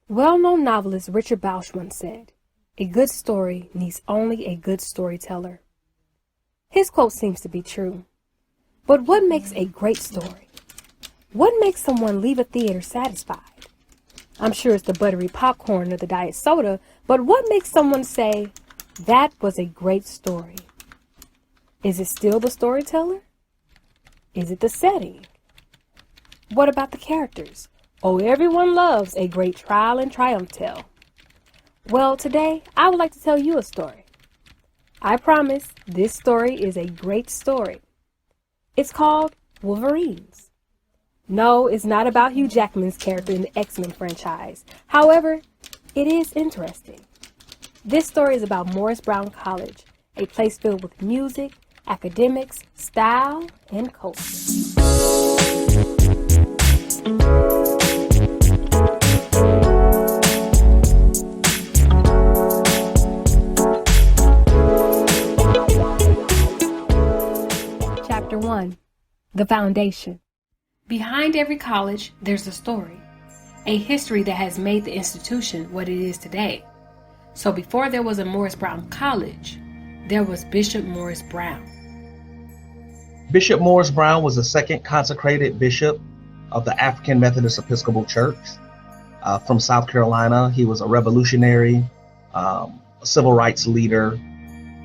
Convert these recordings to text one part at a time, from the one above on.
Well-known novelist Richard Bausch once said, "A good story needs only a good storyteller." His quote seems to be true. But what makes a great story? What makes someone leave a theater satisfied? I'm sure it's the buttery popcorn or the diet soda, but what makes someone say, "That was a great story"? Is it still the storyteller? Is it the setting? What about the characters? Oh, everyone loves a great trial and triumph tale. Well, today I would like to tell you a story. I promise this story is a great story. It's called Wolverines. No, it's not about Hugh Jackman's character in the X-Men franchise. However, it is interesting. This story is about Morris Brown College, a place filled with music, academics, style, and culture. Chapter 1. The Foundation. Behind every college, there's a story, a history that has made the institution what it is today. So before there was a Morris Brown College, there was Bishop Morris Brown. Bishop Morris Brown was the second consecrated bishop of the African Methodist Episcopal Church from South Carolina. He was a revolutionary, a civil rights leader,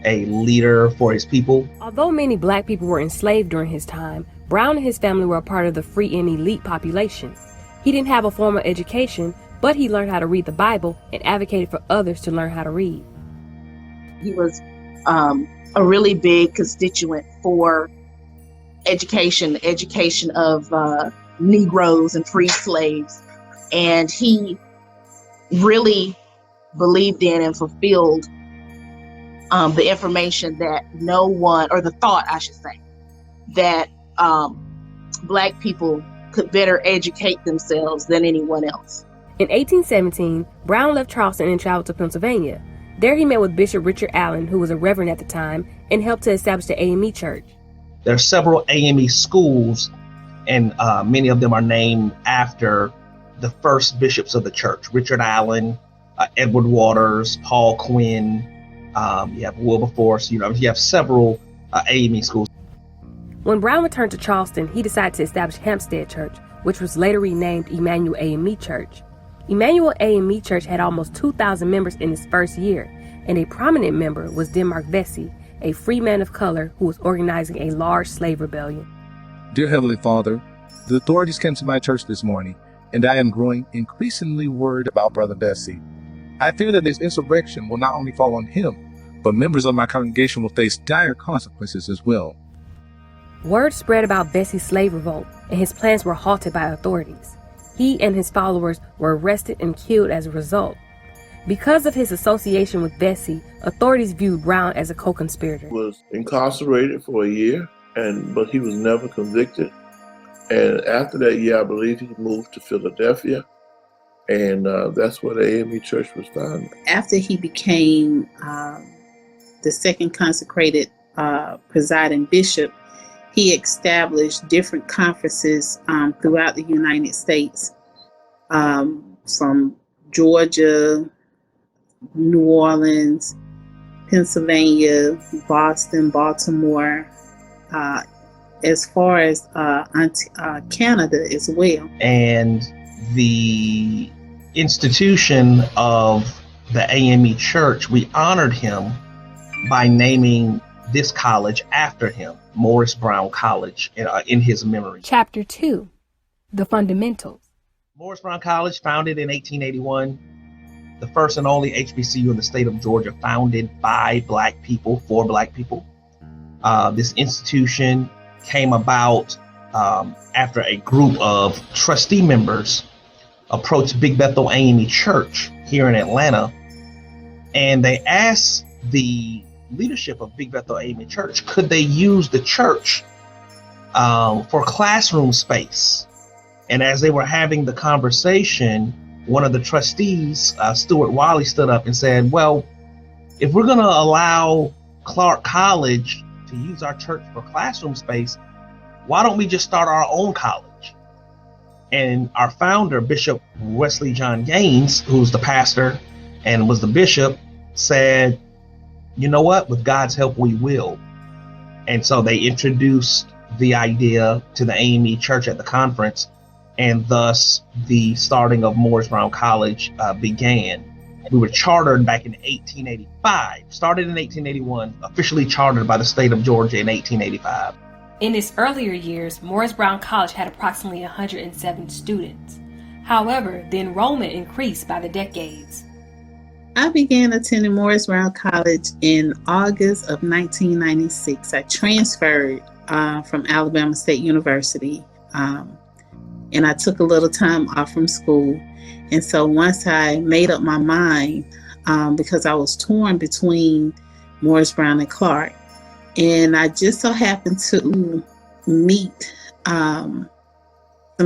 a leader for his people. Although many black people were enslaved during his time, Brown and his family were a part of the free and elite population. He didn't have a formal education, but he learned how to read the Bible and advocated for others to learn how to read. He was a really big constituent for education of Negroes and free slaves. And he really believed in and fulfilled the information that no one, or the thought, I should say, that Black people could better educate themselves than anyone else. In 1817, Brown left Charleston and traveled to Pennsylvania. There he met with Bishop Richard Allen, who was a reverend at the time, and helped to establish the AME Church. There are several AME schools, and many of them are named after the first bishops of the church: Richard Allen, Edward Waters, Paul Quinn. You have Wilberforce. You have several AME schools. When Brown returned to Charleston, he decided to establish Hampstead Church, which was later renamed Emmanuel AME Church. Emmanuel AME Church had almost 2,000 members in its first year, and a prominent member was Denmark Vesey, a free man of color who was organizing a large slave rebellion. Dear Heavenly Father, the authorities came to my church this morning, and I am growing increasingly worried about Brother Vesey. I fear that this insurrection will not only fall on him, but members of my congregation will face dire consequences as well. Word spread about Vesey's slave revolt, and his plans were halted by authorities. He and his followers were arrested and killed as a result. Because of his association with Vesey, authorities viewed Brown as a co-conspirator. He was incarcerated for a year, but he was never convicted. And after that year, I believe he moved to Philadelphia, and that's where the AME Church was founded. After he became the second consecrated presiding bishop, he established different conferences throughout the United States, from Georgia, New Orleans, Pennsylvania, Boston, Baltimore, as far as Canada as well. And the institution of the AME Church, we honored him by naming this college after him, Morris Brown College, in his memory. Chapter 2. The Fundamentals. Morris Brown College, founded in 1881, the first and only HBCU in the state of Georgia, founded by Black people, for Black people. This institution came about after a group of trustee members approached Big Bethel AME Church here in Atlanta, and they asked the leadership of Big Bethel AME Church, could they use the church for classroom space? And as they were having the conversation, one of the trustees, Stuart Wiley, stood up and said, well, if we're going to allow Clark College to use our church for classroom space, why don't we just start our own college? And our founder, Bishop Wesley John Gaines, who's the pastor and was the bishop, said, you know what, with God's help, we will. And so they introduced the idea to the AME church at the conference, and thus the starting of Morris Brown College began. We were chartered back in 1885, started in 1881, officially chartered by the state of Georgia in 1885. In its earlier years, Morris Brown College had approximately 107 students. However, the enrollment increased by the decades. I began attending Morris Brown College in August of 1996. I transferred from Alabama State University, and I took a little time off from school. And so once I made up my mind, because I was torn between Morris Brown and Clark, and I just so happened to meet some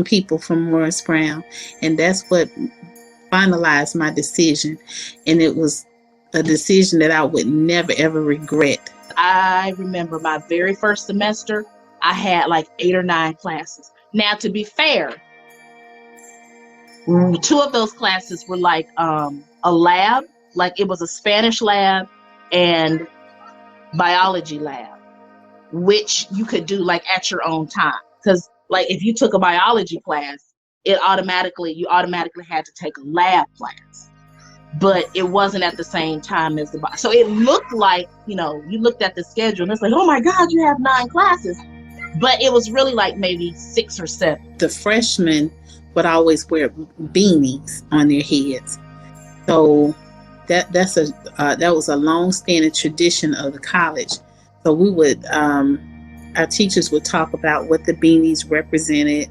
people from Morris Brown, and that's what finalized my decision. And it was a decision that I would never, ever regret. I remember my very first semester, I had like 8 or 9 classes. Now, to be fair, 2 of those classes were like a lab, like it was a Spanish lab and biology lab, which you could do like at your own time. Because like if you took a biology class, you automatically had to take a lab class, but it wasn't at the same time as so it looked like, you looked at the schedule and it's like, oh my God, you have 9 classes, but it was really like maybe 6 or 7. The freshmen would always wear beanies on their heads, so that was a long-standing tradition of the college. So we would, our teachers would talk about what the beanies represented,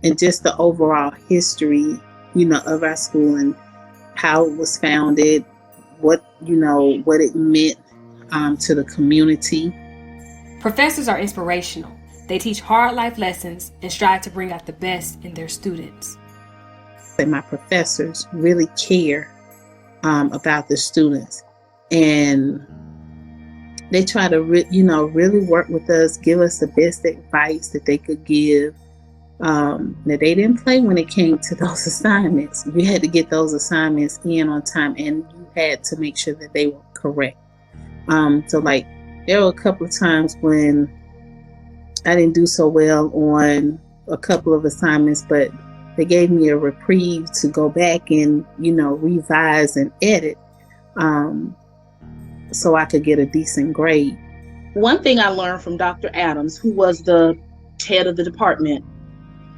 and just the overall history, of our school and how it was founded, what it meant to the community. Professors are inspirational. They teach hard life lessons and strive to bring out the best in their students. And my professors really care about the students, and they try to really work with us, give us the best advice that they could give. Now, they didn't play when it came to those assignments. You had to get those assignments in on time, and you had to make sure that they were correct. So like there were a couple of times when I didn't do so well on a couple of assignments, but they gave me a reprieve to go back and, revise and edit, so I could get a decent grade. One thing I learned from Dr. Adams, who was the head of the department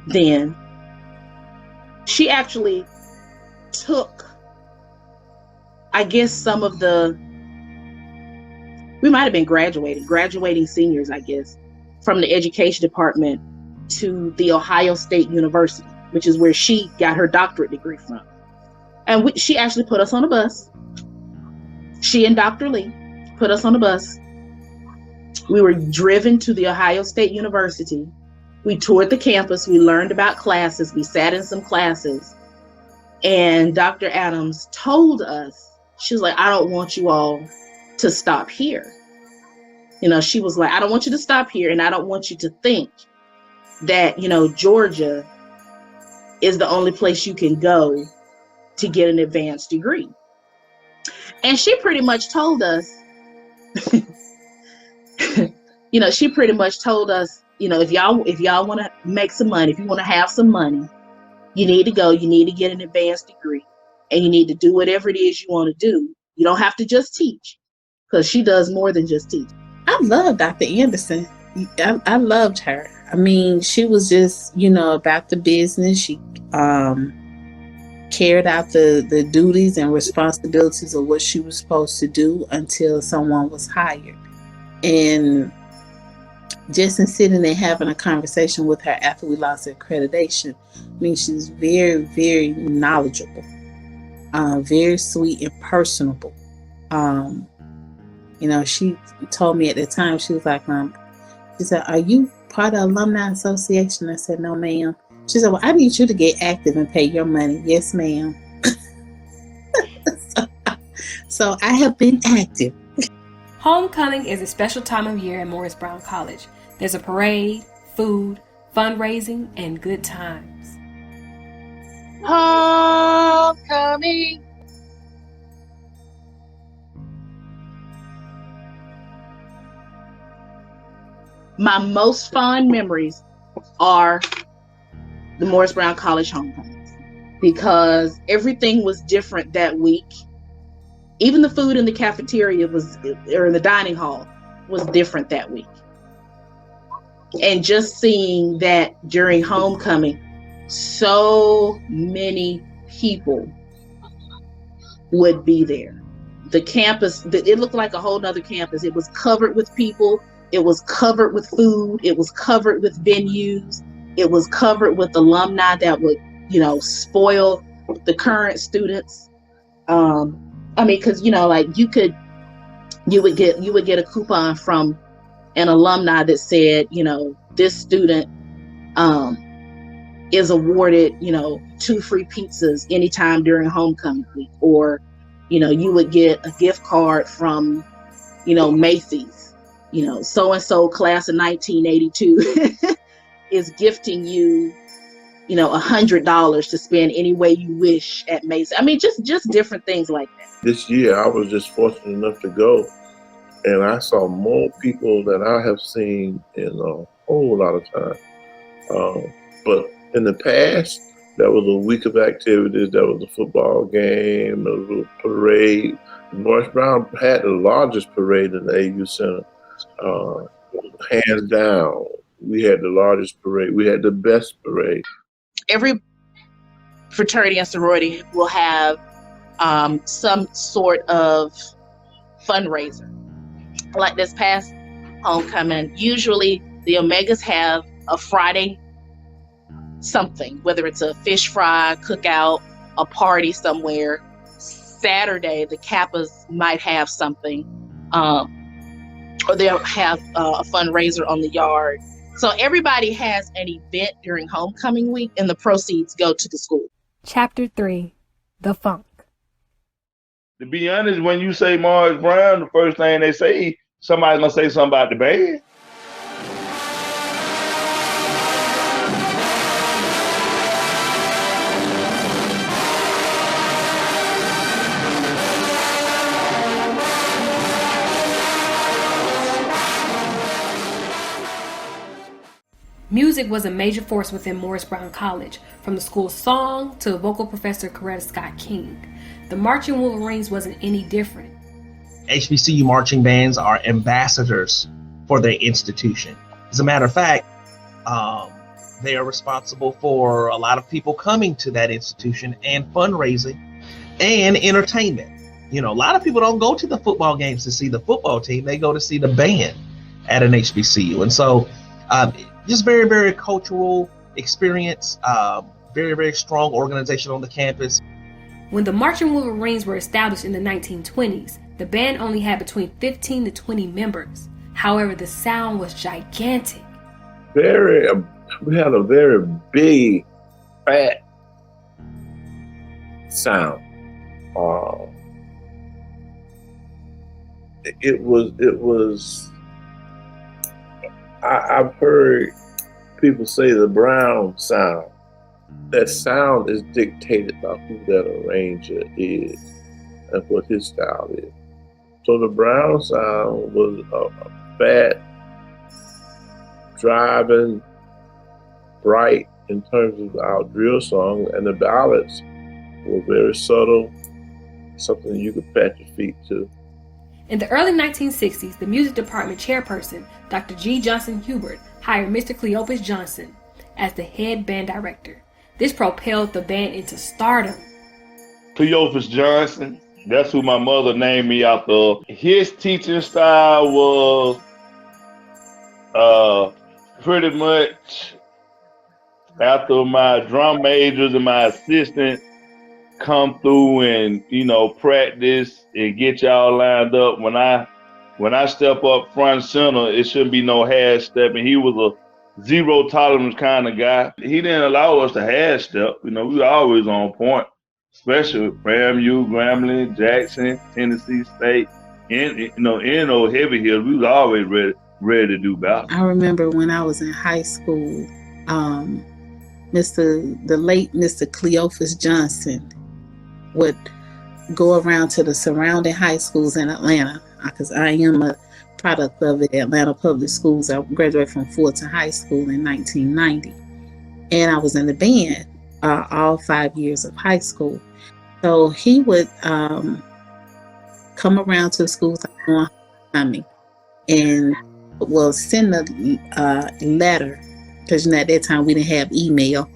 then, she actually took, I guess, some of we might have been graduating seniors, I guess, from the education department to the Ohio State University, which is where she got her doctorate degree from. And she actually put us on a bus. She and Dr. Lee put us on a bus. We were driven to the Ohio State University. We toured the campus. We learned about classes. We sat in some classes. And Dr. Adams told us, she was like, I don't want you all to stop here. She was like, I don't want you to stop here. And I don't want you to think that, Georgia is the only place you can go to get an advanced degree. And she pretty much told us, she pretty much told us, if y'all want to make some money, if you want to have some money, you need to go, you need to get an advanced degree, and you need to do whatever it is you want to do. You don't have to just teach, because she does more than just teach. I love Dr. Anderson. I loved her. I mean, she was just, about the business. She carried out the duties and responsibilities of what she was supposed to do until someone was hired. And just in sitting there having a conversation with her after we lost accreditation, I mean, she's very, very knowledgeable, very sweet and personable. She told me at the time, she was like, she said, are you part of Alumni Association? I said, no, ma'am. She said, well, I need you to get active and pay your money. Yes, ma'am. So I have been active. Homecoming is a special time of year at Morris Brown College. There's a parade, food, fundraising, and good times. Homecoming. My most fond memories are the Morris Brown College homecomings because everything was different that week. Even the food in the cafeteria or in the dining hall was different that week. And just seeing that during homecoming, so many people would be there. The campus, it looked like a whole nother campus. It was covered with people. It was covered with food. It was covered with venues. It was covered with alumni that would, spoil the current students. Because like you would get a coupon from an alumni that said, this student is awarded, 2 free pizzas anytime during homecoming week, or you would get a gift card from, Macy's. So-and-so class of 1982 is gifting you, $100 to spend any way you wish at Macy's. Just different things like that. This year, I was just fortunate enough to go, and I saw more people than I have seen in a whole lot of time. But in the past, there was a week of activities. There was a football game, there was a parade. Morris Brown had the largest parade in the AU Center. Hands down, we had the largest parade. We had the best parade. Every fraternity and sorority will have some sort of fundraiser. Like this past homecoming, usually the Omegas have a Friday something, whether it's a fish fry, cookout, a party somewhere. Saturday, the Kappas might have something. Or they'll have a fundraiser on the yard. So everybody has an event during homecoming week, and the proceeds go to the school. Chapter 3, The Funk. To be honest, when you say Morris Brown, the first thing they say, somebody's gonna say something about the band. Music was a major force within Morris Brown College, from the school's song to vocal professor Coretta Scott King. The marching Wolverines wasn't any different. HBCU marching bands are ambassadors for their institution. As a matter of fact, they are responsible for a lot of people coming to that institution and fundraising and entertainment. A lot of people don't go to the football games to see the football team. They go to see the band at an HBCU. And so just very, very cultural experience, very, very strong organization on the campus. When the Marching Wolverines were established in the 1920s, the band only had between 15 to 20 members. However, the sound was gigantic. We had a very big, fat sound. I've heard people say the Brown sound. That sound is dictated by who that arranger is and what his style is. So the Brown sound was a fat, driving, bright in terms of our drill song, and the ballads were very subtle, something you could pat your feet to. In the early 1960s, the music department chairperson, Dr. G. Johnson Hubert, hired Mr. Cleopas Jones as the head band director. This propelled the band into stardom. Cleopas Johnson, that's who my mother named me after. His teaching style was pretty much after my drum majors and my assistant come through and, practice and get y'all lined up. When I step up front center, it shouldn't be no half stepping. He was a zero tolerance kind of guy. He didn't allow us to half step. We were always on point, especially with FAMU, Grambling, Jackson, Tennessee State. In those heavy hills, we was always ready to do battle. I remember when I was in high school, the late Mr. Cleopas Johnson would go around to the surrounding high schools in Atlanta, because I am a product of the Atlanta Public Schools. I graduated from Fulton High School in 1990, and I was in the band all 5 years of high school. So he would come around to the schools on homecoming and will send a letter, because at that time we didn't have email,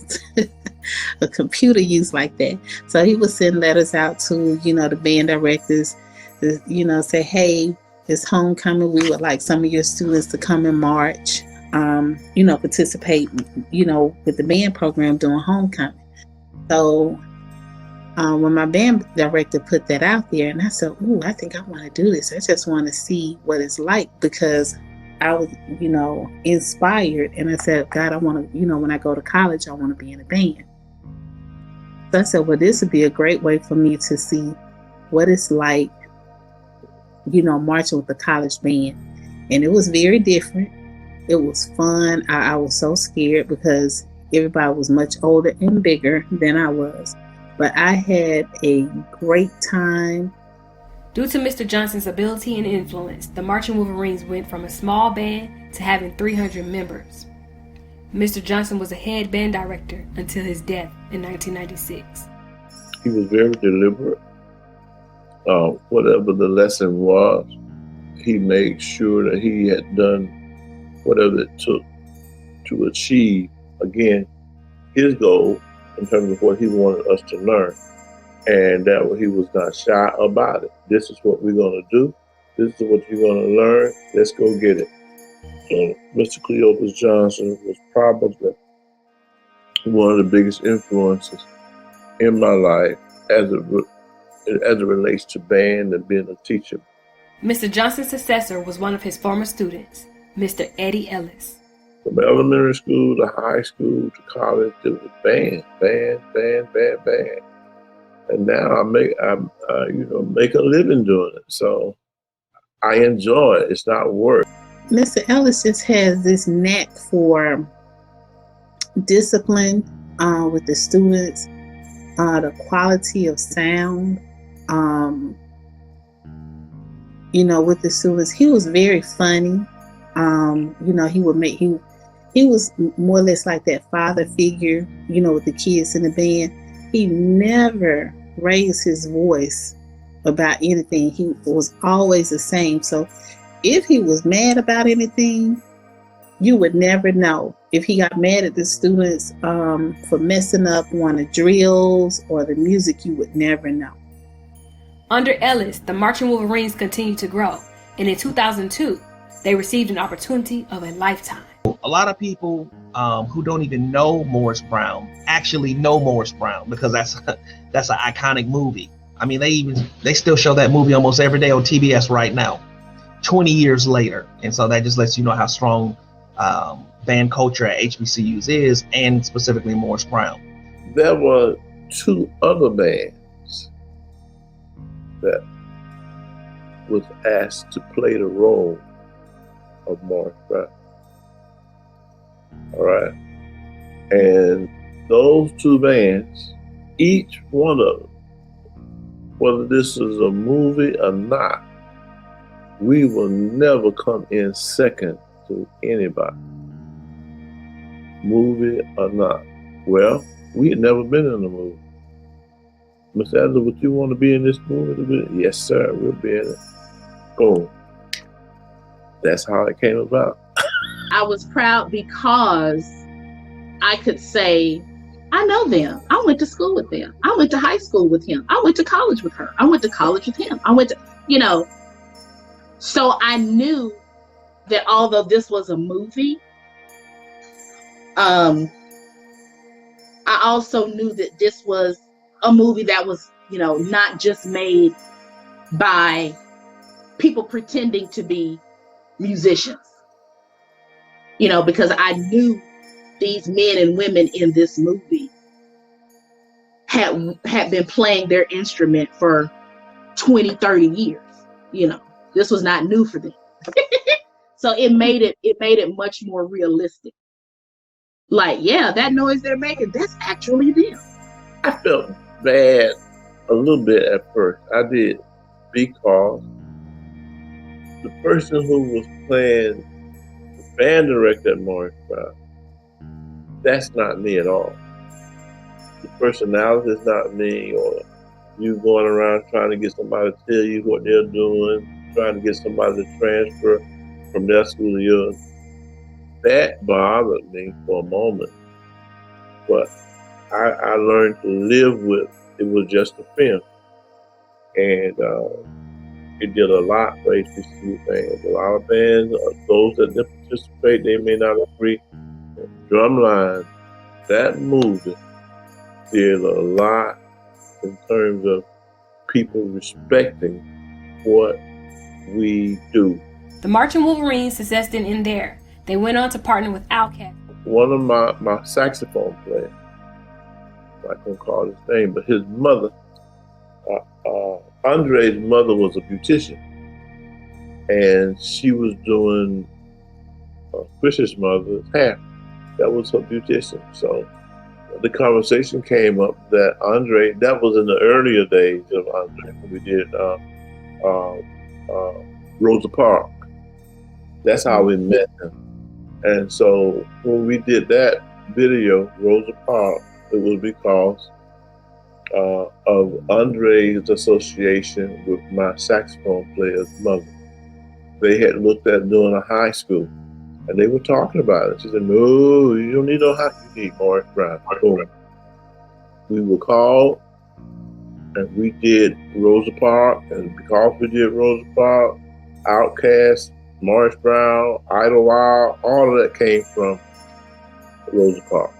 a computer use like that. So he would send letters out to, the band directors, say, hey, it's homecoming. We would like some of your students to come and march, participate, with the band program during homecoming. So when my band director put that out there, and I said, ooh, I think I want to do this. I just want to see what it's like, because I was, inspired. And I said, God, I want to, when I go to college, I want to be in a band. So I said, well, this would be a great way for me to see what it's like, marching with the college band. And it was very different. It was fun. I was so scared because everybody was much older and bigger than I was. But I had a great time. Due to Mr. Johnson's ability and influence, the Marching Wolverines went from a small band to having 300 members. Mr. Johnson was a head band director until his death in 1996. He was very deliberate. Whatever the lesson was, he made sure that he had done whatever it took to achieve, again, his goal in terms of what he wanted us to learn. And that he was not shy about it. This is what we're going to do. This is what you're going to learn. Let's go get it. So Mr. Cleopas Johnson was probably one of the biggest influences in my life as it relates to band and being a teacher. Mr. Johnson's successor was one of his former students, Mr. Eddie Ellis. From elementary school to high school to college, it was band. And now I make a living doing it. So I enjoy it. It's not work. Mr. Ellis just has this knack for discipline with the students, the quality of sound, with the students. He was very funny. He was more or less like that father figure, with the kids in the band. He never raised his voice about anything. He was always the same. So if he was mad about anything, you would never know. If he got mad at the students for messing up one of the drills or the music, you would never know. Under Ellis, the Marching Wolverines continued to grow, and in 2002, they received an opportunity of a lifetime. A lot of people who don't even know Morris Brown actually know Morris Brown, because that's an iconic movie. I mean, they still show that movie almost every day on TBS right now, 20 years later. And so that just lets you know how strong band culture at HBCUs is, and specifically Morris Brown. There were two other bands that was asked to play the role of Morris Brown. All right. And those two bands, each one of them, whether this is a movie or not, we will never come in second to anybody, movie or not. Well, we had never been in a movie. Miss Adler, would you want to be in this movie? Yes, sir, we'll be in it. Boom. That's how it came about. I was proud because I could say, I know them. I went to school with them. I went to high school with him. I went to college with her. I went to college with him. I went to, So I knew that although this was a movie, I also knew that this was a movie that was, not just made by people pretending to be musicians. Because I knew these men and women in this movie had been playing their instrument for 20, 30 years. This was not new for them. So it made it much more realistic. like, yeah, that noise they're making, that's actually them. I felt bad a little bit at first. I did, because the person who was playing the band director at Morris Brown, that's not me at all. The personality is not me, or you going around trying to get somebody to tell you what they're doing, trying to get somebody to transfer from their school to yours. That bothered me for a moment, but I learned to live with it. Was just a film, and it did a lot for HBCU fans. A lot of bands, those that didn't participate, they may not agree. Drumline, that movie did a lot in terms of people respecting what we do. The Marching Wolverines' success didn't end there. They went on to partner with Outkast. One of my saxophone players, I'm not going to call his name, but his mother, Andre's mother was a beautician, and she was doing Chris's mother's hair. That was her beautician. So the conversation came up that Andre, that was in the earlier days of Andre, when we did Rosa Parks. That's how we met him. And so when we did that video, Rosa Parks, it was because of Andre's association with my saxophone player's mother. They had looked at doing a high school, and they were talking about it. She said, "No, you don't need no high school. You need Morris Brown." We were called, and we did Rosa Parks, and because we did Rosa Parks, Outkast, Morris Brown, Idlewild, all of that came from Rosa Parks.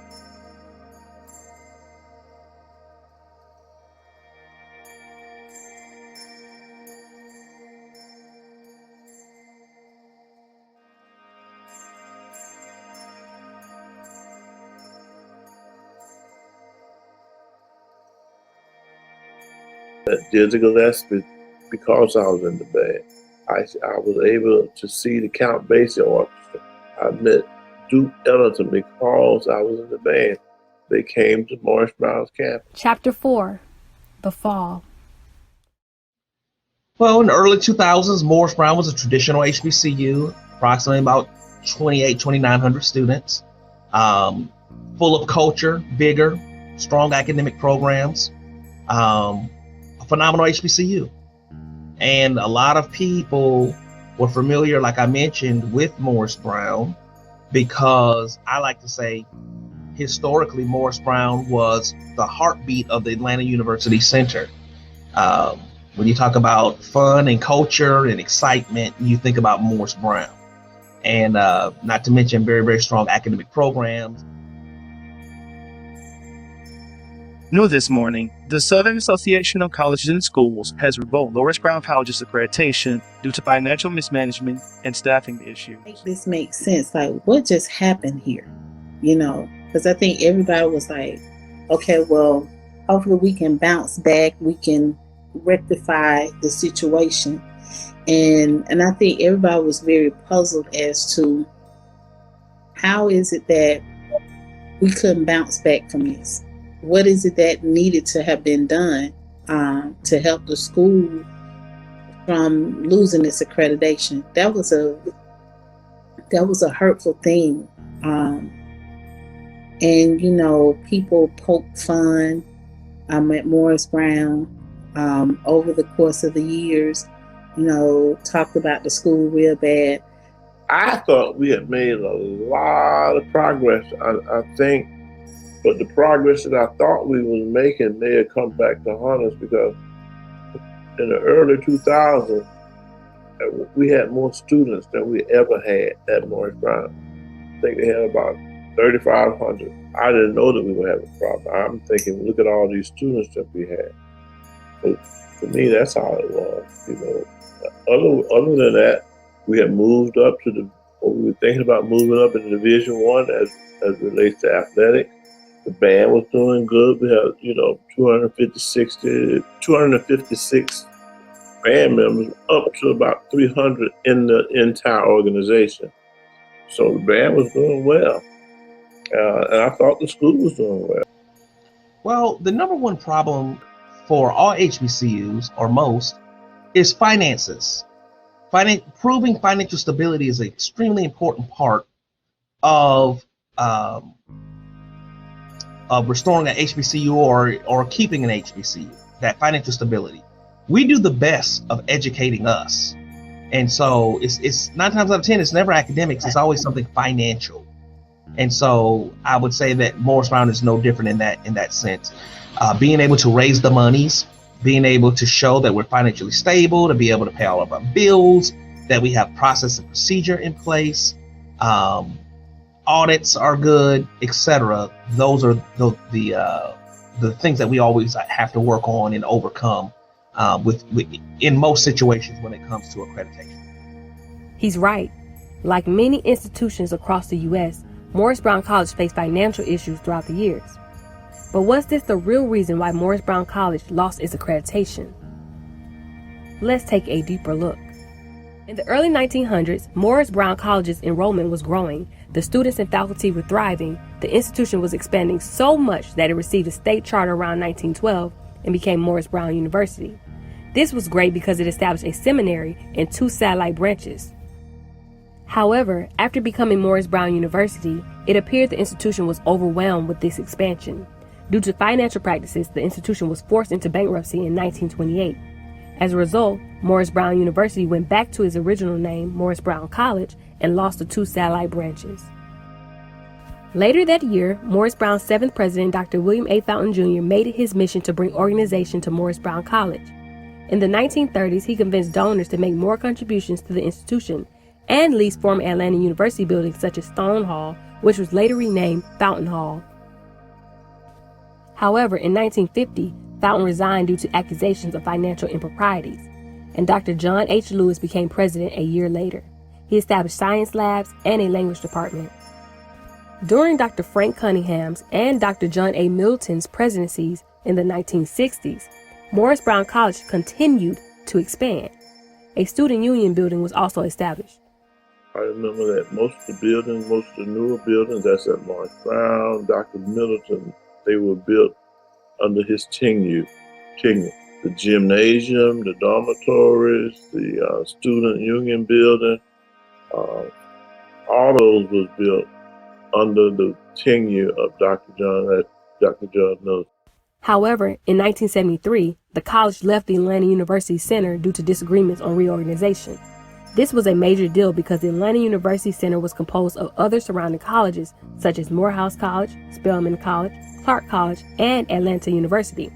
Dizzy Gillespie, because I was in the band, I was able to see the Count Basie Orchestra. I met Duke Ellington because I was in the band. They came to Morris Brown's campus. Chapter 4, The Fall. Well, in the early 2000s, Morris Brown was a traditional HBCU, approximately about 2,900 students, full of culture, vigor, strong academic programs, a phenomenal HBCU. And a lot of people were familiar, like I mentioned, with Morris Brown because I like to say, historically, Morris Brown was the heartbeat of the Atlanta University Center. When you talk about fun and culture and excitement, you think about Morris Brown. And not to mention very, very strong academic programs. New this morning, the Southern Association of Colleges and Schools has revoked Morris Brown College's accreditation due to financial mismanagement and staffing issues. This makes sense. Like, what just happened here? You know, because I think everybody was like, okay, well, hopefully we can bounce back. We can rectify the situation. And I think everybody was very puzzled as to how is it that we couldn't bounce back from this? What is it that needed to have been done to help the school from losing its accreditation? That was a hurtful thing. And you know, people poked fun at Morris Brown over the course of the years. You know, talked about the school real bad. I thought we had made a lot of progress. I think. But the progress that I thought we was making may have come back to haunt us, because in the early 2000s, we had more students than we ever had at Morris Brown. I think they had about 3,500. I didn't know that we were having a problem. I'm thinking, look at all these students that we had. But for me, that's how it was. You know, other than that, we had moved up to we were thinking about moving up in Division I as relates to athletics. The band was doing good. We had, 256 band members, up to about 300 in the entire organization. So the band was doing well. And I thought the school was doing well. Well, the number one problem for all HBCUs, or most, is finances. Proving financial stability is an extremely important part of restoring an HBCU or keeping an HBCU, that financial stability. We do the best of educating us. And so it's 9 times out of 10, it's never academics, it's always something financial. And so I would say that Morris Brown is no different in that sense. Being able to raise the monies, being able to show that we're financially stable, to be able to pay all of our bills, that we have process and procedure in place, audits are good, etc. Those are the things that we always have to work on and overcome with in most situations when it comes to accreditation. He's right. Like many institutions across the U.S., Morris Brown College faced financial issues throughout the years. But was this the real reason why Morris Brown College lost its accreditation? Let's take a deeper look. In the early 1900s, Morris Brown College's enrollment was growing, the students and faculty were thriving, the institution was expanding so much that it received a state charter around 1912 and became Morris Brown University. This was great because it established a seminary and 2 satellite branches. However, after becoming Morris Brown University, it appeared the institution was overwhelmed with this expansion. Due to financial practices, the institution was forced into bankruptcy in 1928. As a result, Morris Brown University went back to its original name, Morris Brown College, and lost the 2 satellite branches. Later that year, Morris Brown's 7th president, Dr. William A. Fountain Jr., made it his mission to bring organization to Morris Brown College. In the 1930s, he convinced donors to make more contributions to the institution and leased former Atlanta University buildings such as Stone Hall, which was later renamed Fountain Hall. However, in 1950, Fountain resigned due to accusations of financial improprieties, and Dr. John H. Lewis became president a year later. He established science labs and a language department. During Dr. Frank Cunningham's and Dr. John A. Middleton's presidencies in the 1960s, Morris Brown College continued to expand. A student union building was also established. I remember that most of the newer buildings, that's at Morris Brown, Dr. Middleton, they were built under his tenure. The gymnasium, the dormitories, the student union building, all those was built under the tenure of Dr. John Middleton. However, in 1973, the college left the Atlanta University Center due to disagreements on reorganization. This was a major deal because the Atlanta University Center was composed of other surrounding colleges such as Morehouse College, Spelman College, Clark College, and Atlanta University.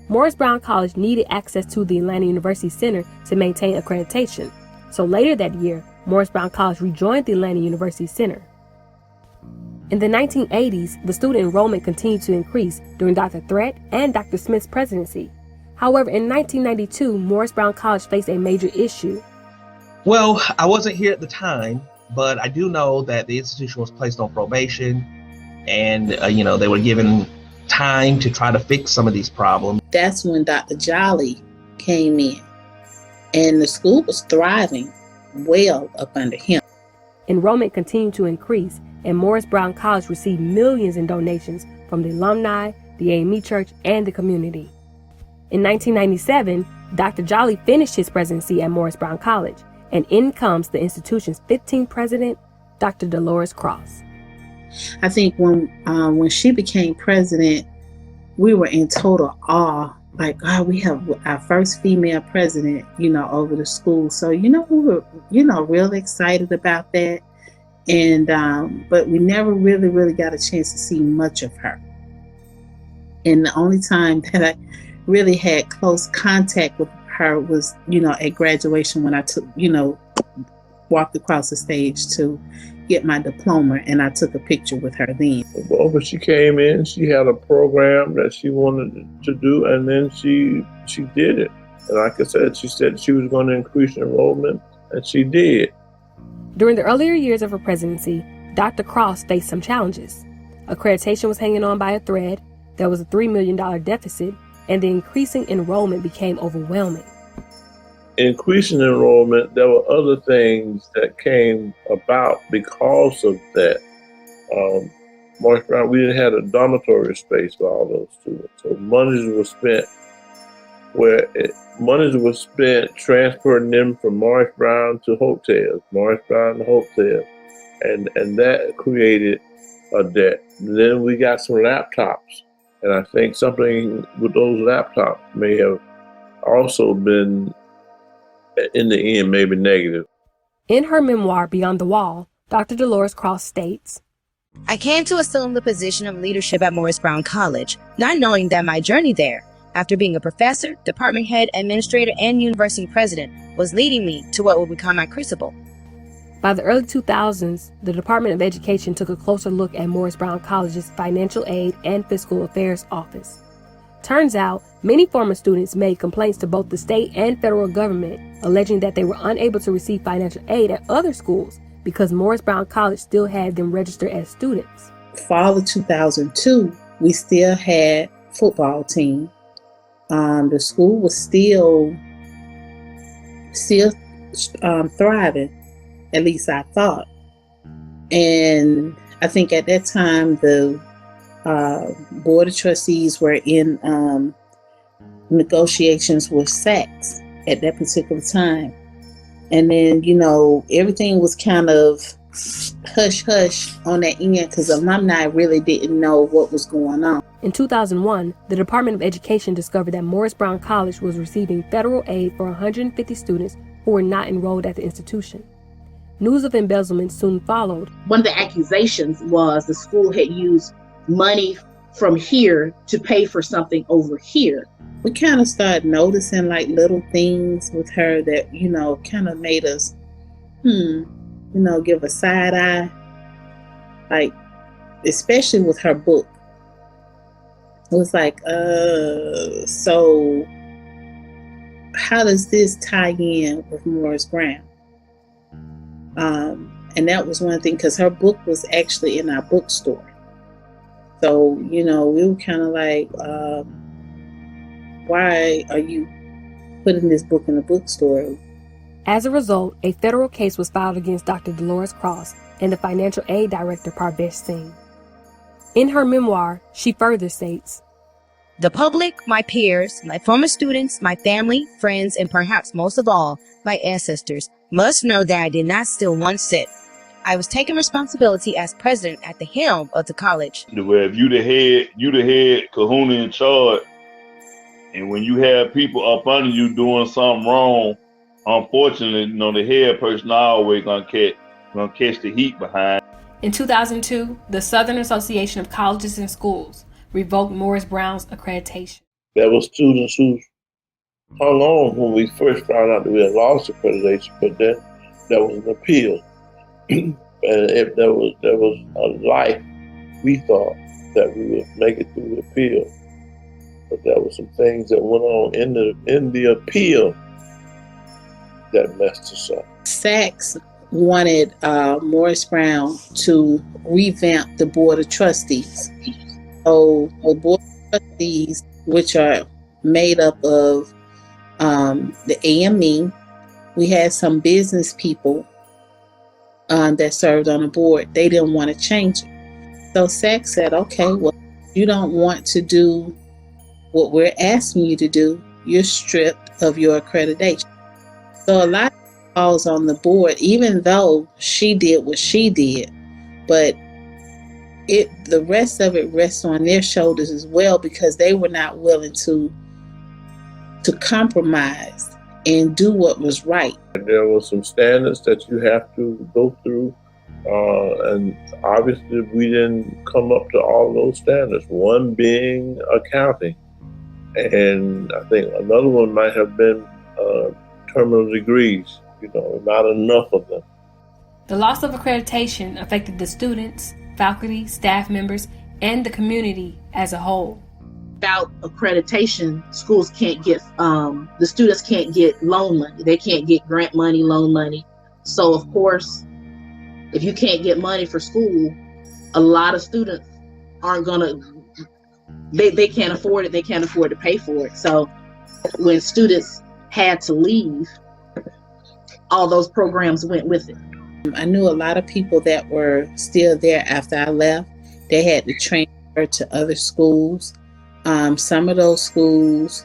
Morris Brown College needed access to the Atlanta University Center to maintain accreditation, so later that year, Morris Brown College rejoined the Atlanta University Center. In the 1980s, the student enrollment continued to increase during Dr. Threat and Dr. Smith's presidency. However, in 1992, Morris Brown College faced a major issue. Well, I wasn't here at the time, but I do know that the institution was placed on probation, and they were given time to try to fix some of these problems. That's when Dr. Jolly came in, and the school was thriving well up under him. Enrollment continued to increase, and Morris Brown College received millions in donations from the alumni, the AME Church, and the community. In 1997, Dr. Jolly finished his presidency at Morris Brown College, and in comes the institution's 15th president, Dr. Dolores Cross. I think when she became president, we were in total awe. Like, we have our first female president, over the school. So, we were, real excited about that. And, but we never really got a chance to see much of her. And the only time that I really had close contact with her was, at graduation when I took, walked across the stage to get my diploma, and I took a picture with her then. Well, but she came in, she had a program that she wanted to do, and then she did it. And like I said, she said she was going to increase enrollment, and she did. During the earlier years of her presidency, Dr. Cross faced some challenges. Accreditation was hanging on by a thread, there was a $3 million deficit, and the increasing enrollment became overwhelming. Increasing enrollment, there were other things that came about because of that. Morris Brown, we didn't have a dormitory space for all those students. So monies was spent transferring them from Morris Brown to hotels, and that created a debt. Then we got some laptops, and I think something with those laptops may have also been, in the end, maybe negative. In her memoir, Beyond the Wall, Dr. Dolores Cross states, I came to assume the position of leadership at Morris Brown College, not knowing that my journey there, after being a professor, department head, administrator, and university president, was leading me to what would become my crucible. By the early 2000s, the Department of Education took a closer look at Morris Brown College's Financial Aid and Fiscal Affairs Office. Turns out, many former students made complaints to both the state and federal government, alleging that they were unable to receive financial aid at other schools because Morris Brown College still had them registered as students. Fall of 2002, we still had football team. The school was still thriving, at least I thought. And I think at that time, the Board of Trustees were in negotiations with SACS at that particular time. And then, everything was kind of hush-hush on that end because alumni really didn't know what was going on. In 2001, the Department of Education discovered that Morris Brown College was receiving federal aid for 150 students who were not enrolled at the institution. News of embezzlement soon followed. One of the accusations was the school had used money from here to pay for something over here. We kind of started noticing like little things with her that, kind of made us, give a side eye. Like, especially with her book. It was like, so how does this tie in with Morris Brown? And that was one thing, because her book was actually in our bookstore. So, we were kind of like, why are you putting this book in the bookstore? As a result, a federal case was filed against Dr. Dolores Cross and the financial aid director, Parvesh Singh. In her memoir, she further states, The public, my peers, my former students, my family, friends, and perhaps most of all, my ancestors, must know that I did not steal one cent. I was taking responsibility as president at the helm of the college. Where if you the head kahuna in charge, and when you have people up under you doing something wrong, unfortunately, the head person always gonna catch the heat behind. In 2002, the Southern Association of Colleges and Schools revoked Morris Brown's accreditation. There were students who hung on when we first found out that we had lost accreditation, but then there was an appeal. And if there was a life, we thought that we would make it through the appeal. But there were some things that went on in the appeal that messed us up. SACS wanted Morris Brown to revamp the Board of Trustees. So the Board of Trustees, which are made up of the AME, we had some business people that served on the board. They didn't want to change it. So SACS said, okay, well, you don't want to do what we're asking you to do, you're stripped of your accreditation. So a lot falls on the board, even though she did what she did, but the rest of it rests on their shoulders as well, because they were not willing to compromise and do what was right. There were some standards that you have to go through, and obviously we didn't come up to all those standards, one being accounting. And I think another one might have been terminal degrees, not enough of them. The loss of accreditation affected the students, faculty, staff members, and the community as a whole. Without accreditation, schools can't get, the students can't get loan money. They can't get grant money, loan money. So of course, if you can't get money for school, a lot of students aren't gonna, they can't afford it. They can't afford to pay for it. So when students had to leave, all those programs went with it. I knew a lot of people that were still there after I left, they had to transfer to other schools. Some of those schools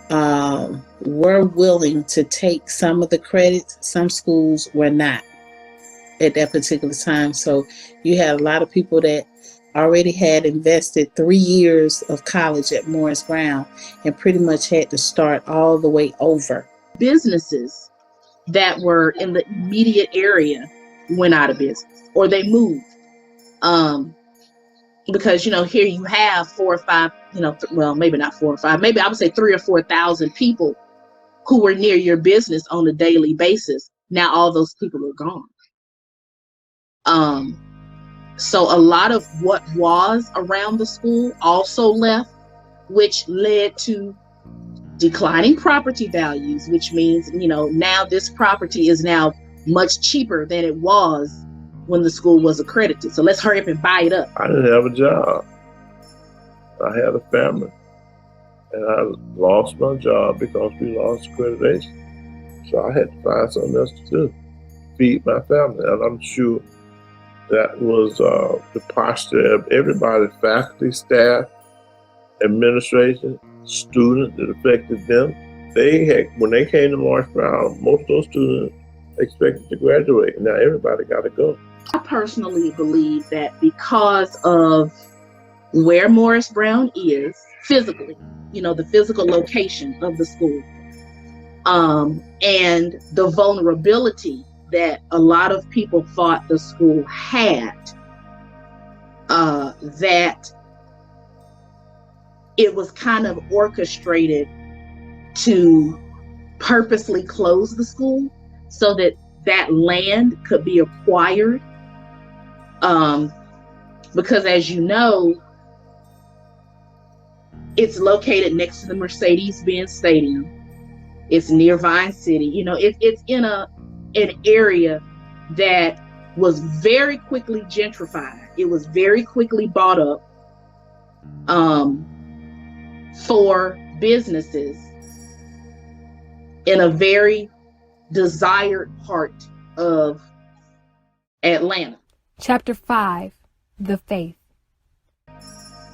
were willing to take some of the credits. Some schools were not at that particular time. So you had a lot of people that already had invested 3 years of college at Morris Brown and pretty much had to start all the way over. Businesses that were in the immediate area went out of business or they moved. Because, here you have 4 or 5, well, maybe not 4 or 5, maybe I would say 3,000 or 4,000 people who were near your business on a daily basis. Now all those people are gone. So a lot of what was around the school also left, which led to declining property values, which means, now this property is now much cheaper than it was when the school was accredited. So let's hurry up and buy it up. I didn't have a job. I had a family. And I lost my job because we lost accreditation. So I had to find something else to do, feed my family. And I'm sure that was the posture of everybody, faculty, staff, administration, students, that affected them. When they came to Morris Brown, most of those students expected to graduate. Now everybody got to go. I personally believe that because of where Morris Brown is physically, the physical location of the school, and the vulnerability that a lot of people thought the school had, that it was kind of orchestrated to purposely close the school so that that land could be acquired. Because as you know, it's located next to the Mercedes-Benz Stadium. It's near Vine City. It's in an area that was very quickly gentrified. It was very quickly bought up for businesses in a very desired part of Atlanta. Chapter 5, The Faith.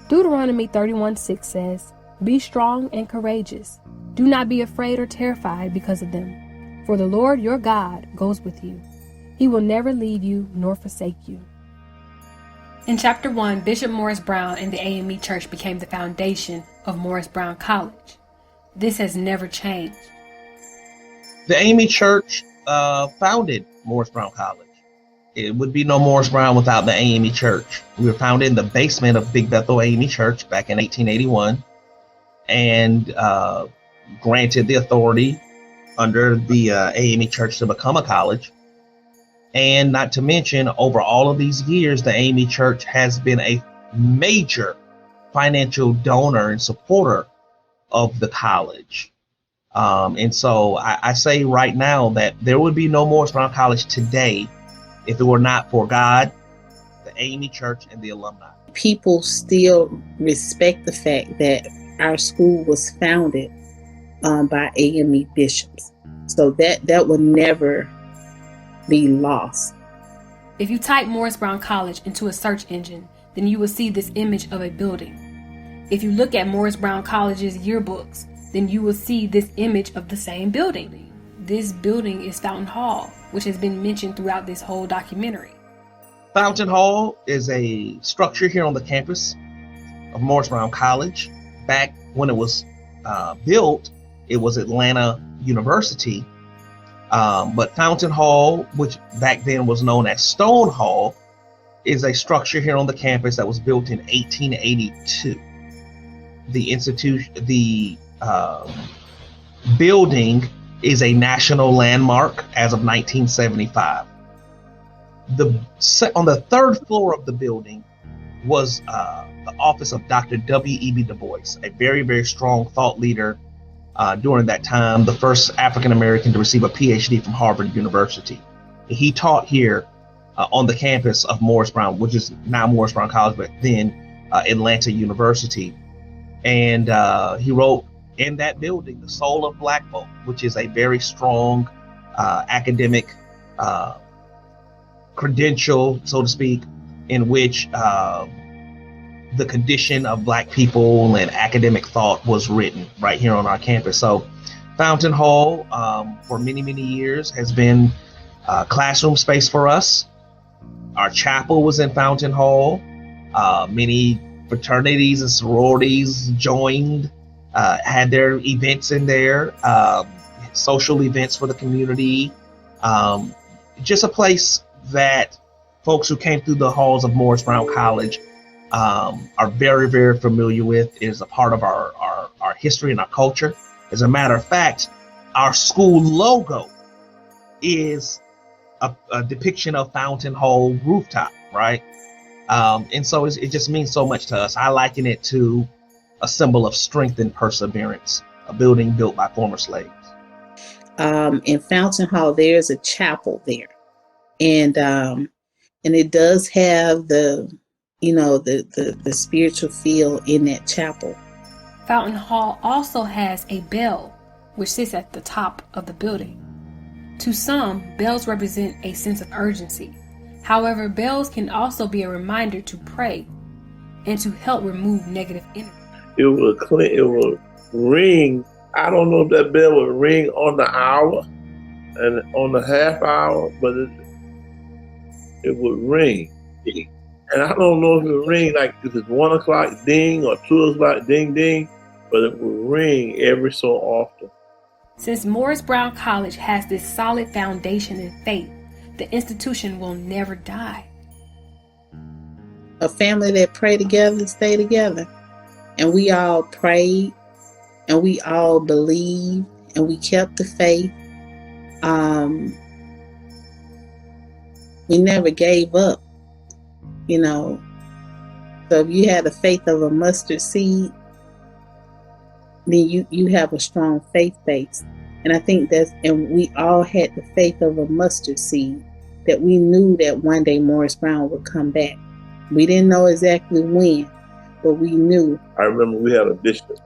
Deuteronomy 31:6 says, "Be strong and courageous. Do not be afraid or terrified because of them. For the Lord your God goes with you. He will never leave you nor forsake you." In Chapter 1, Bishop Morris Brown and the AME Church became the foundation of Morris Brown College. This has never changed. The AME Church founded Morris Brown College. It would be no Morris Brown without the AME Church. We were founded in the basement of Big Bethel AME Church back in 1881 and granted the authority under the AME Church to become a college. And not to mention, over all of these years, the AME Church has been a major financial donor and supporter of the college. And so I say right now that there would be no Morris Brown College today if it were not for God, the AME Church, and the alumni. People still respect the fact that our school was founded by AME bishops. So that will never be lost. If you type Morris Brown College into a search engine, then you will see this image of a building. If you look at Morris Brown College's yearbooks, then you will see this image of the same building. This building is Fountain Hall, which has been mentioned throughout this whole documentary. Fountain Hall is a structure here on the campus of Morris Brown College. Back when it was built, it was Atlanta University. But Fountain Hall, which back then was known as Stone Hall, is a structure here on the campus that was built in 1882. The building is a national landmark as of 1975. On the third floor of the building was the office of Dr. W.E.B. Du Bois, a very, very strong thought leader during that time, the first African American to receive a PhD from Harvard University. He taught here on the campus of Morris Brown, which is now Morris Brown College, but then Atlanta University. And he wrote in that building, The Soul of Black Folk, which is a very strong academic credential, so to speak, in which the condition of Black people and academic thought was written right here on our campus. So Fountain Hall, for many, many years, has been classroom space for us. Our chapel was in Fountain Hall. Many fraternities and sororities joined, had their events in there, social events for the community. Just a place that folks who came through the halls of Morris Brown College are very, very familiar with. It is a part of our history and our culture. As a matter of fact, our school logo is a depiction of Fountain Hall rooftop, right? And so it just means so much to us. I liken it to a symbol of strength and perseverance, a building built by former slaves. In Fountain Hall, there's a chapel there, and it does have the spiritual feel in that chapel. Fountain Hall also has a bell, which sits at the top of the building. To some, bells represent a sense of urgency. However, bells can also be a reminder to pray and to help remove negative energy. It will ring. I don't know if that bell would ring on the hour and on the half hour, but it would ring. And I don't know if it would ring like if it's 1 o'clock ding or 2 o'clock ding ding, but it would ring every so often. Since Morris Brown College has this solid foundation in faith, the institution will never die. A family that pray together, stay together. And we all prayed, and we all believed, and we kept the faith. We never gave up, So if you had the faith of a mustard seed, then you have a strong faith base. And I think and we all had the faith of a mustard seed, that we knew that one day Morris Brown would come back. We didn't know exactly when, but we knew. I remember we had a bishop.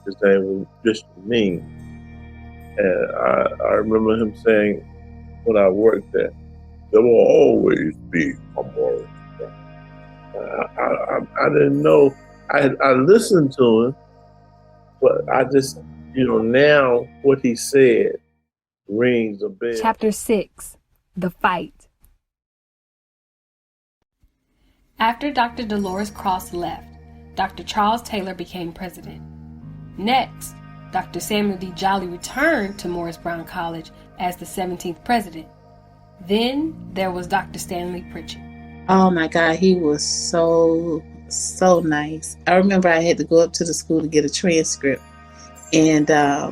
His name was Bishop Mean. And I remember him saying when I worked there, there will always be a Morris Brown. I didn't know. I listened to him, but I just, now what he said rings a bell. Chapter 6, The Fight. After Dr. Dolores Cross left, Dr. Charles Taylor became president. Next, Dr. Samuel D. Jolly returned to Morris Brown College as the 17th president. Then there was Dr. Stanley Pritchett. Oh my God, he was so nice. I remember I had to go up to the school to get a transcript, and I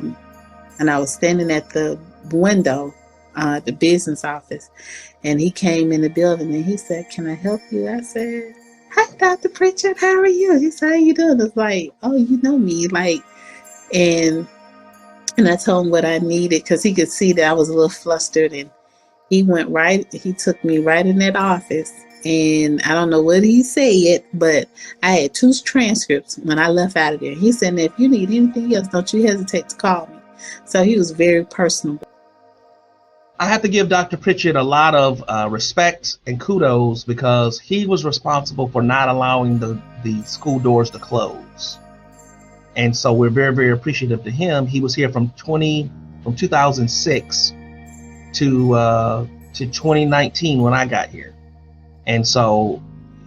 was standing at the window, the business office, and he came in the building and he said, "Can I help you?" I said, "Hi, Dr. Pritchett, how are you?" He said, "How you doing?" It's like, "Oh, you know me," and I told him what I needed, because he could see that I was a little flustered, and he took me right in that office. And I don't know what he said, but I had 2 transcripts when I left out of there. He said, "If you need anything else, don't you hesitate to call me." So he was very personable. I have to give Dr. Pritchett a lot of respect and kudos, because he was responsible for not allowing the school doors to close. And so we're very, very appreciative to him. He was here from 2006 to 2019 when I got here. And so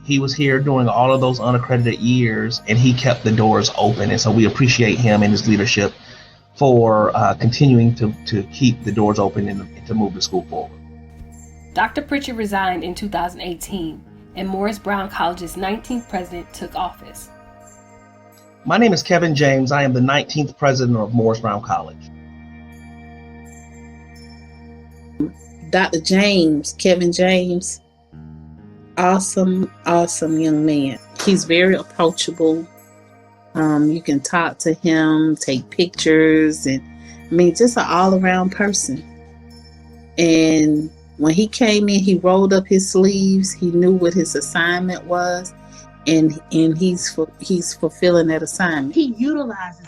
he was here during all of those unaccredited years, and he kept the doors open. And so we appreciate him and his leadership for continuing to keep the doors open and to move the school forward. Dr. Pritchett resigned in 2018, and Morris Brown College's 19th president took office. My name is Kevin James. I am the 19th president of Morris Brown College. Dr. James, Kevin James, awesome young man. He's very approachable. You can talk to him, take pictures, and just an all-around person. And when he came in, he rolled up his sleeves. He knew what his assignment was, and he's fulfilling that assignment. He utilizes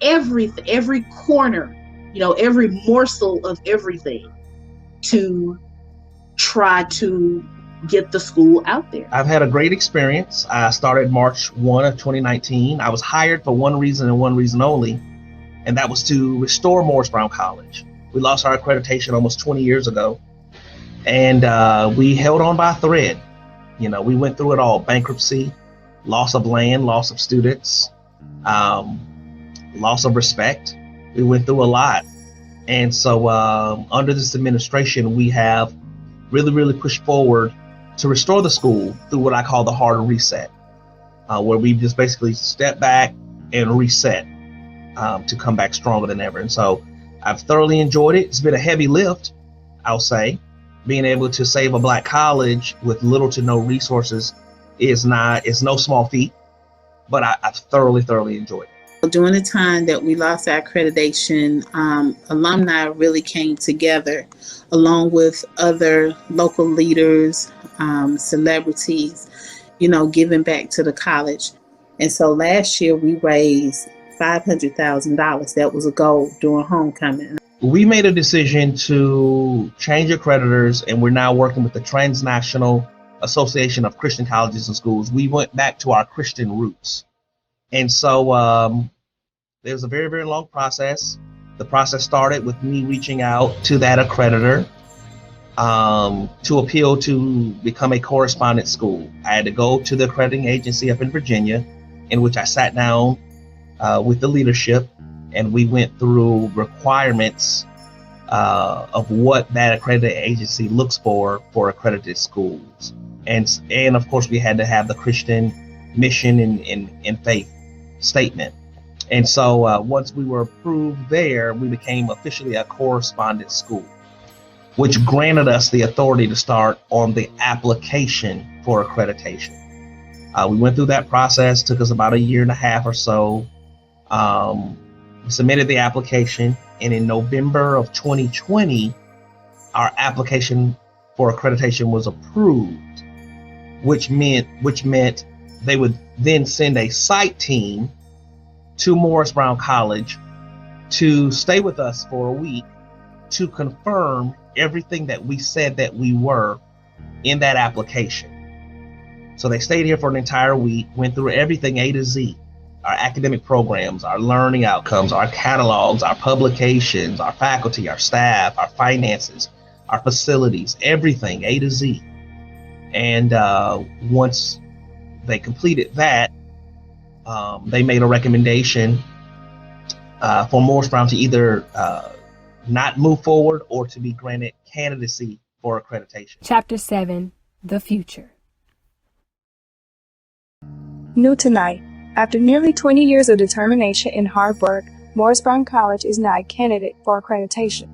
every corner, every morsel of everything to try to get the school out there? I've had a great experience. I started March 1 of 2019. I was hired for one reason and one reason only, and that was to restore Morris Brown College. We lost our accreditation almost 20 years ago, and we held on by a thread. You know, we went through it all: bankruptcy, loss of land, loss of students, loss of respect. We went through a lot. And so under this administration, we have really pushed forward to restore the school through what I call the hard reset, where we just basically step back and reset to come back stronger than ever. And so I've thoroughly enjoyed it. It's been a heavy lift, I'll say. Being able to save a Black college with little to no resources is no small feat, but I've thoroughly enjoyed it. During the time that we lost our accreditation, alumni really came together along with other local leaders, celebrities, you know, giving back to the college. And so last year we raised $500,000. That was a goal during homecoming. We made a decision to change accreditors, and we're now working with the Transnational Association of Christian Colleges and Schools. We went back to our Christian roots. And so there was a very long process. The process started with me reaching out to that accreditor to appeal to become a correspondent school. I had to go to the accrediting agency up in Virginia, in which I sat down with the leadership, and we went through requirements of what that accredited agency looks for accredited schools. And of course, we had to have the Christian mission and faith statement. And so once we were approved there, we became officially a correspondent school, which granted us the authority to start on the application for accreditation. We went through that process, took us about a year and a half or so. We submitted the application, and in November of 2020, our application for accreditation was approved, which meant they would then send a site team to Morris Brown College to stay with us for a week to confirm everything that we said that we were in that application. So they stayed here for an entire week, went through everything A to Z, our academic programs, our learning outcomes, our catalogs, our publications, our faculty, our staff, our finances, our facilities, everything A to Z. And once they completed that, they made a recommendation for Morris Brown to either not move forward or to be granted candidacy for accreditation. Chapter 7, The Future. New tonight. After nearly 20 years of determination and hard work, Morris Brown College is now a candidate for accreditation.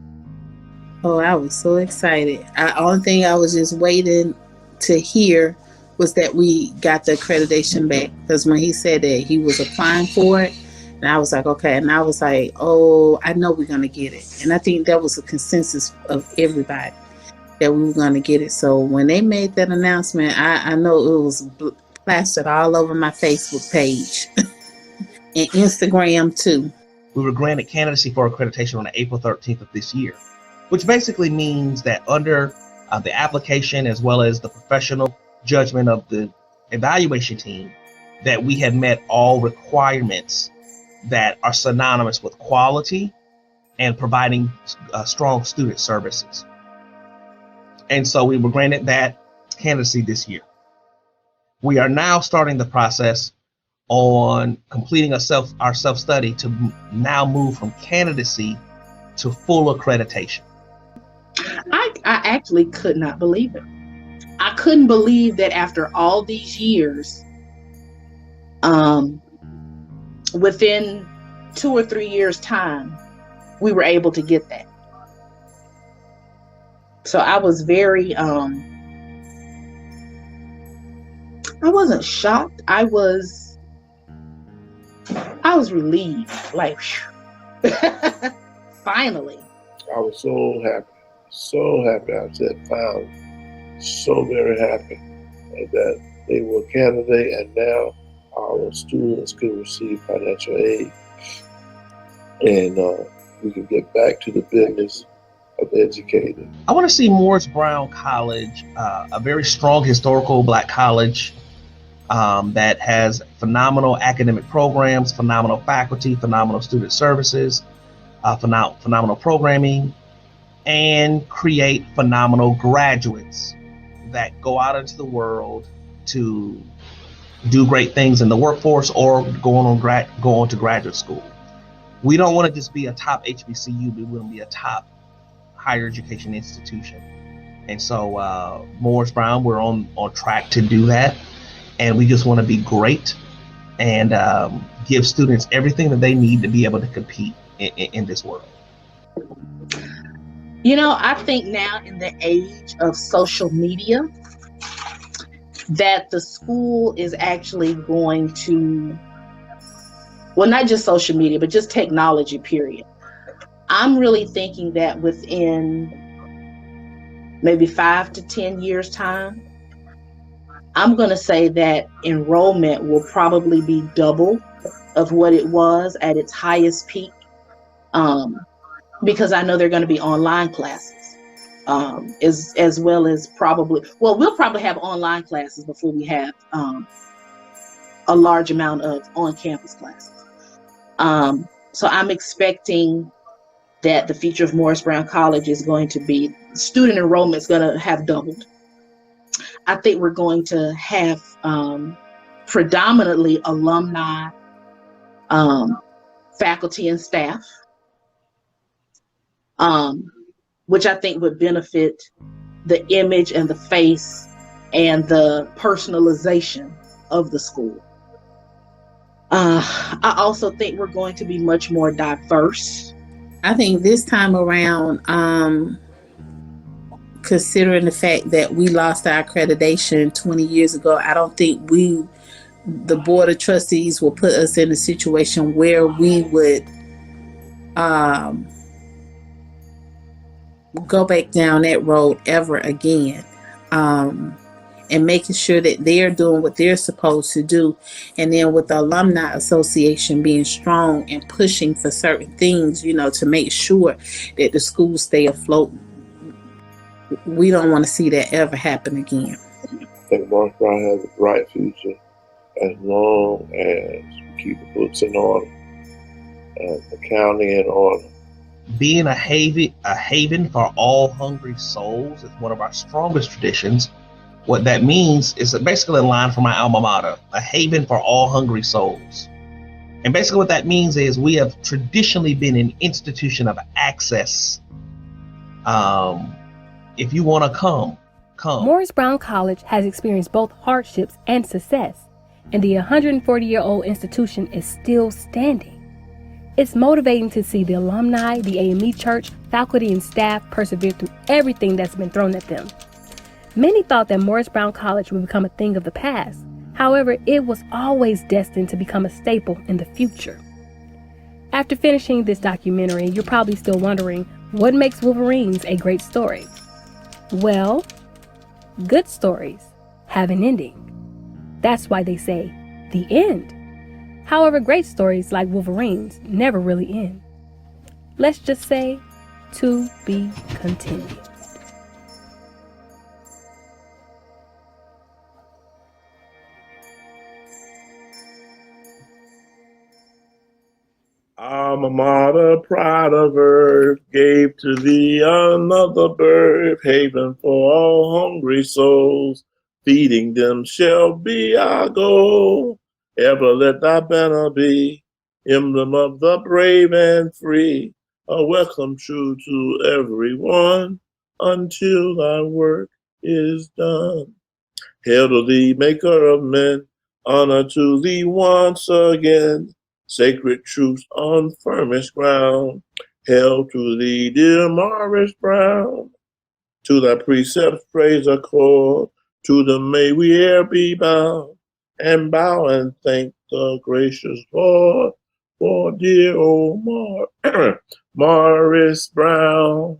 Oh, I was so excited. Only thing I was just waiting to hear was that we got the accreditation back. Because when he said that he was applying for it, and I was like, okay. And I was like, oh, I know we're going to get it. And I think that was a consensus of everybody that we were going to get it. So when they made that announcement, I know it was plastered all over my Facebook page and Instagram too. We were granted candidacy for accreditation on April 13th of this year, which basically means that under the application as well as the professional judgment of the evaluation team, that we had met all requirements that are synonymous with quality and providing strong student services. And so we were granted that candidacy this year. We are now starting the process on completing our self-study to now move from candidacy to full accreditation. I actually could not believe it. I couldn't believe that after all these years, within 2 or 3 years' time, we were able to get that. So I was very, I wasn't shocked. I was relieved, like, finally. I was so happy. I said, finally, so very happy that they were a candidate, and now our students could receive financial aid, and we could get back to the business of educators. I want to see Morris Brown College, a very strong historical Black college that has phenomenal academic programs, phenomenal faculty, phenomenal student services, phenomenal programming, and create phenomenal graduates that go out into the world to do great things in the workforce or go on to graduate school. We don't want to just be a top HBCU, we want to be a top higher education institution. And so Morris Brown, we're on track to do that. And we just want to be great and give students everything that they need to be able to compete in this world. You know, I think now in the age of social media, that the school is actually going to, well, not just social media, but just technology, period. I'm really thinking that within maybe 5 to 10 years' time, I'm going to say that enrollment will probably be double of what it was at its highest peak, because I know they're going to be online classes, as well as probably, well, we'll probably have online classes before we have a large amount of on-campus classes. So I'm expecting that the future of Morris Brown College is going to be, student enrollment is going to have doubled. I think we're going to have predominantly alumni, faculty and staff, which I think would benefit the image and the face and the personalization of the school. I also think we're going to be much more diverse. I think this time around, considering the fact that we lost our accreditation 20 years ago, I don't think the Board of Trustees will put us in a situation where we would go back down that road ever again. And making sure that they're doing what they're supposed to do. And then with the Alumni Association being strong and pushing for certain things, you know, to make sure that the schools stay afloat. We don't want to see that ever happen again. I think Morris Brown has a bright future as long as we keep the books in order and the county in order. Being a haven for all hungry souls is one of our strongest traditions. What that means is basically a line from my alma mater, a haven for all hungry souls. And basically what that means is we have traditionally been an institution of access. If you want to come. Morris Brown College has experienced both hardships and success, and the 140-year-old institution is still standing. It's motivating to see the alumni, the AME Church, faculty, and staff persevere through everything that's been thrown at them. Many thought that Morris Brown College would become a thing of the past. However, it was always destined to become a staple in the future. After finishing this documentary, you're probably still wondering, what makes Wolverines a great story? Well, good stories have an ending. That's why they say, the end. However, great stories like Wolverines never really end. Let's just say, to be continued. Alma mater, pride of earth, gave to thee another birth, haven for all hungry souls. Feeding them shall be our goal. Ever let thy banner be, emblem of the brave and free, a welcome true to everyone, until thy work is done. Hail to thee, maker of men, honor to thee once again. Sacred truths on firmest ground. Hail to thee, dear Morris Brown. To thy precepts praise accord. To them may we e'er be bound. And bow and thank the gracious Lord for dear old Morris Brown.